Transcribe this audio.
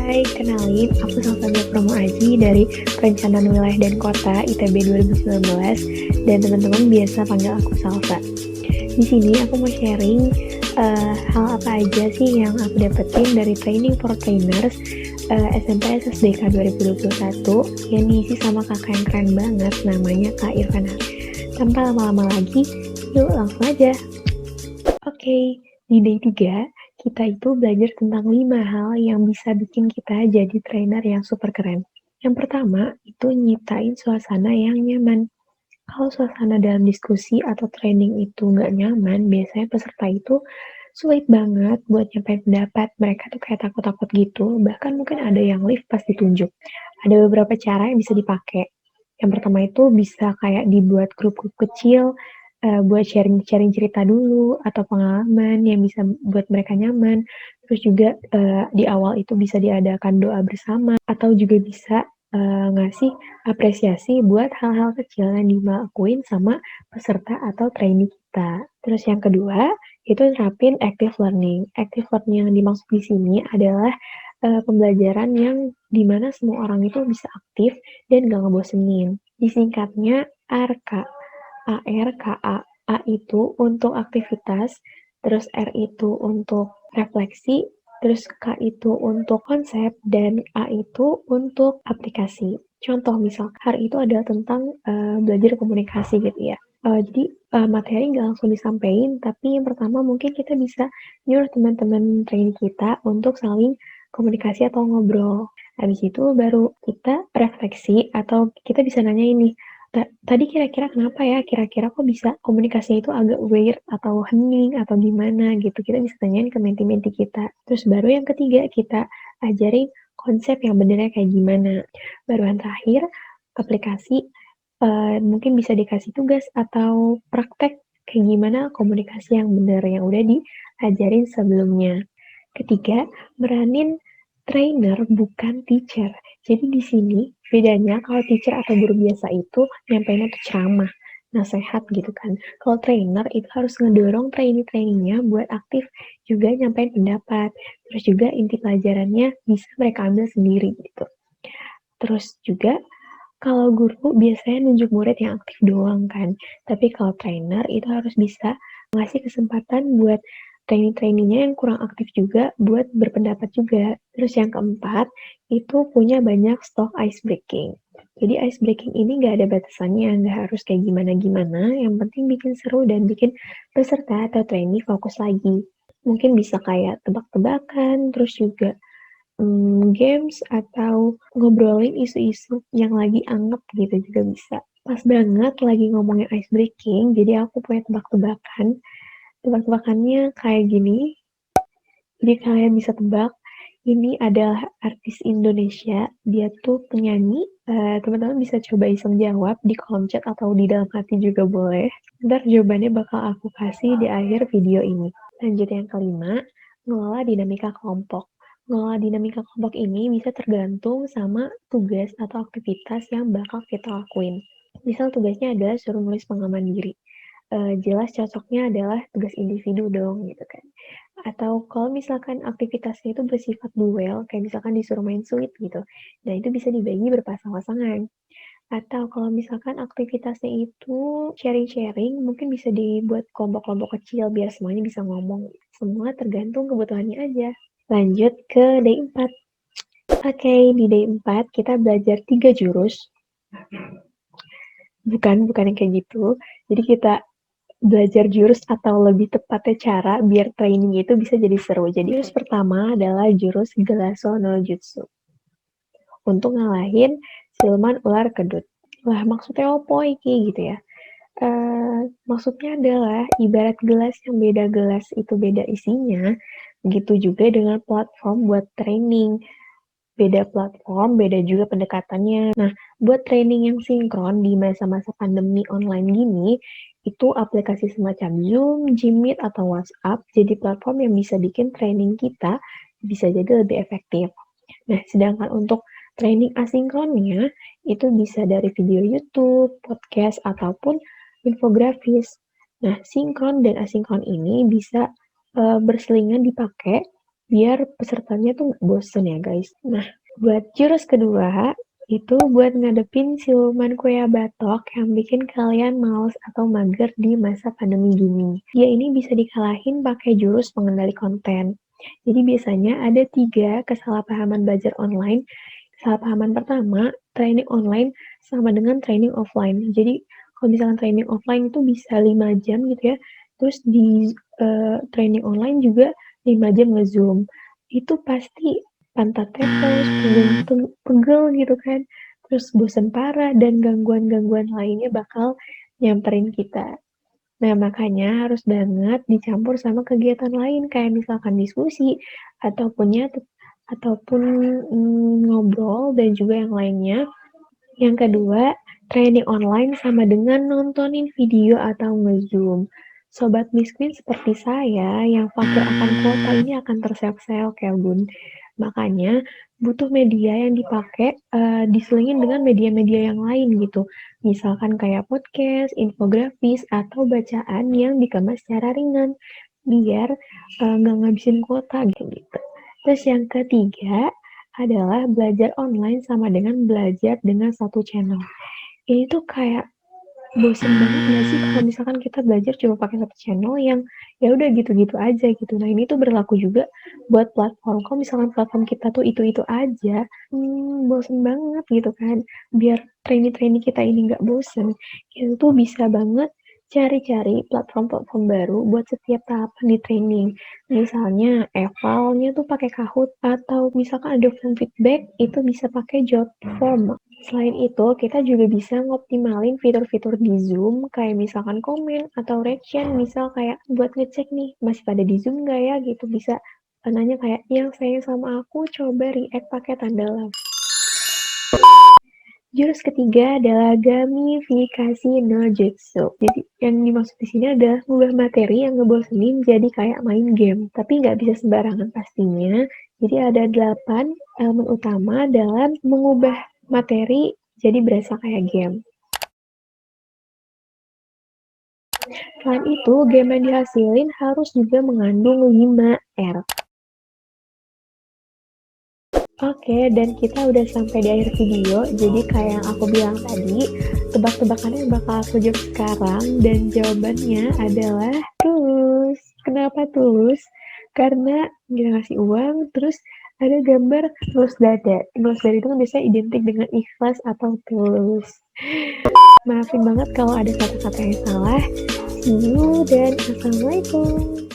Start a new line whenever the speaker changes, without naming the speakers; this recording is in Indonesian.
Hai, kenalin, aku Salsabila Promo Aji dari Perencanaan Wilayah dan Kota ITB 2019 dan teman-teman biasa panggil aku Salsa. Di sini aku mau sharing hal apa aja sih yang aku dapetin dari Training for Trainers SMP SSDK 2021 yang diisi sama kakak yang keren banget namanya Kak Irfan. Tanpa lama-lama lagi, yuk langsung aja. Oke, di day 3 kita itu belajar tentang 5 hal yang bisa bikin kita jadi trainer yang super keren. Yang pertama, itu nyiptain suasana yang nyaman. Kalau suasana dalam diskusi atau training itu nggak nyaman, biasanya peserta itu sulit banget buat nyampein pendapat. Mereka tuh kayak takut-takut gitu, bahkan mungkin ada yang lift pas ditunjuk. Ada beberapa cara yang bisa dipakai. Yang pertama itu bisa kayak dibuat grup-grup kecil, buat sharing-sharing cerita dulu atau pengalaman yang bisa buat mereka nyaman. Terus juga di awal itu bisa diadakan doa bersama atau juga bisa ngasih apresiasi buat hal-hal kecil yang dilakuin sama peserta atau trainee kita. Terus yang kedua, itu terapin active learning. Active learning yang dimaksud di sini adalah pembelajaran yang dimana semua orang itu bisa aktif dan gak ngebosenin. Disingkatnya ARKA. ARKA. A itu untuk aktivitas, terus R itu untuk refleksi, terus K itu untuk konsep, dan A itu untuk aplikasi. Contoh misal, hari itu adalah tentang belajar komunikasi gitu ya. Jadi materi nggak langsung disampaikan, tapi yang pertama mungkin kita bisa nyuruh teman-teman trainee kita untuk saling komunikasi atau ngobrol. Habis itu baru kita refleksi atau kita bisa nanya ini, tadi kira-kira kenapa ya? Kira-kira kok bisa komunikasinya itu agak weird atau hening atau gimana gitu. Kita bisa tanyain ke menti-menti kita. Terus baru yang ketiga kita ajarin konsep yang benernya kayak gimana. Baru yang terakhir aplikasi mungkin bisa dikasih tugas atau praktek kayak gimana komunikasi yang bener yang udah diajarin sebelumnya. Ketiga, beranin trainer bukan teacher. Jadi di sini bedanya kalau teacher atau guru biasa itu nyampeinnya tuh ceramah, nasihat gitu kan. Kalau trainer itu harus ngedorong trainee-trainee-nya buat aktif juga nyampein pendapat. Terus juga inti pelajarannya bisa mereka ambil sendiri gitu. Terus juga kalau guru biasanya nunjuk murid yang aktif doang kan. Tapi kalau trainer itu harus bisa ngasih kesempatan buat trainee-trainee-nya yang kurang aktif juga buat berpendapat juga. Terus yang keempat, itu punya banyak stok ice breaking. Jadi ice breaking ini nggak ada batasannya, nggak harus kayak gimana-gimana, yang penting bikin seru dan bikin peserta atau trainee fokus lagi. Mungkin bisa kayak tebak-tebakan, terus juga games atau ngobrolin isu-isu yang lagi anget gitu juga bisa. Pas banget lagi ngomongin ice breaking, jadi aku punya tebak-tebakan. Tebak-tebakannya kayak gini. Jadi kalian bisa tebak, ini adalah artis Indonesia, dia tuh penyanyi. Teman-teman bisa coba iseng jawab di kolom chat atau di dalam hati juga boleh. Ntar jawabannya bakal aku kasih di akhir video ini. Lanjut yang kelima, ngelola dinamika kelompok. Ngelola dinamika kelompok ini bisa tergantung sama tugas atau aktivitas yang bakal kita lakuin. Misal tugasnya adalah suruh nulis pengaman diri. Jelas cocoknya adalah tugas individu dong gitu kan. Atau kalau misalkan aktivitasnya itu bersifat duel, kayak misalkan disuruh main suit gitu, nah itu bisa dibagi berpasang-pasangan. Atau kalau misalkan aktivitasnya itu sharing-sharing, mungkin bisa dibuat kelompok-kelompok kecil biar semuanya bisa ngomong. Semua tergantung kebutuhannya aja. Lanjut ke day 4. Oke, di day 4 kita belajar 3 jurus. Bukan yang kayak gitu. Jadi kita belajar jurus atau lebih tepatnya cara biar training itu bisa jadi seru. Jadi jurus pertama adalah jurus Gelaso no Jutsu. Untuk ngalahin siluman ular kedut. Wah, maksudnya apa iki gitu ya? Maksudnya adalah ibarat gelas yang beda gelas itu beda isinya, begitu juga dengan platform buat training. Beda platform, beda juga pendekatannya. Nah, buat training yang sinkron di masa-masa pandemi online gini, itu aplikasi semacam Zoom, Jimmeet, atau WhatsApp jadi platform yang bisa bikin training kita bisa jadi lebih efektif. Nah, sedangkan untuk training asinkronnya, itu bisa dari video YouTube, podcast, ataupun infografis. Nah, sinkron dan asinkron ini bisa berselingan dipakai biar pesertanya tuh nggak bosen ya guys. Nah, buat jurus kedua, itu buat ngadepin siluman kuya batok yang bikin kalian males atau mager di masa pandemi gini. Ya ini bisa dikalahin pakai jurus pengendali konten. Jadi biasanya ada 3 kesalahpahaman belajar online. Kesalahpahaman pertama, training online sama dengan training offline. Jadi kalau misalkan training offline itu bisa 5 jam gitu ya, terus di training online juga 5 jam nge-Zoom. Itu pasti pantat tepos, punggung pegel gitu kan, terus bosan parah dan gangguan-gangguan lainnya bakal nyamperin kita. Nah, makanya harus banget dicampur sama kegiatan lain kayak misalkan diskusi ataupun nyata ataupun ngobrol dan juga yang lainnya. Yang kedua, training online sama dengan nontonin video atau nge-Zoom. Sobat miskin seperti saya yang fakir akan kuota ini akan terseok-seok ya bun. Makanya butuh media yang dipakai diselingin dengan media-media yang lain gitu. Misalkan kayak podcast, infografis, atau bacaan yang dikemas secara ringan. Biar nggak ngabisin kuota gitu. Terus yang ketiga, adalah belajar online sama dengan belajar dengan satu channel. Ini tuh kayak bosen banget gak sih kalau misalkan kita belajar cuma pakai satu channel yang ya udah gitu-gitu aja gitu. Nah ini tuh berlaku juga buat platform. Kalau misalkan platform kita tuh itu-itu aja, bosen banget gitu kan. Biar trainee-trainee kita ini nggak bosen, kita tuh bisa banget cari-cari platform-platform baru buat setiap tahapan di training. Misalnya evalnya tuh pakai Kahoot atau misalkan ada form feedback itu bisa pakai Jotform. Selain itu, kita juga bisa ngoptimalin fitur-fitur di Zoom, kayak misalkan komen atau reaction, misal kayak buat ngecek nih, masih pada di Zoom nggak ya, gitu. Bisa nanya kayak, yang sayang sama aku, coba react pakai tanda love. Jurus ketiga adalah gamifikasi no jutsu. Jadi yang dimaksud di sini adalah mengubah materi yang ngebosenin jadi kayak main game. Tapi nggak bisa sembarangan pastinya. Jadi ada 8 elemen utama dalam mengubah materi jadi berasa kayak game. Selain itu, game yang dihasilin harus juga mengandung 5R. Oke, dan kita udah sampai di akhir video. Jadi kayak yang aku bilang tadi, tebak-tebakannya yang bakal aku jawab sekarang dan jawabannya adalah tulus. Kenapa tulus? Karena kita ngasih uang, terus ada gambar tulus dada. Tulus dada itu kan biasanya identik dengan ikhlas atau tulus. Maafin banget kalau ada kata-kata yang salah. See you dan assalamualaikum.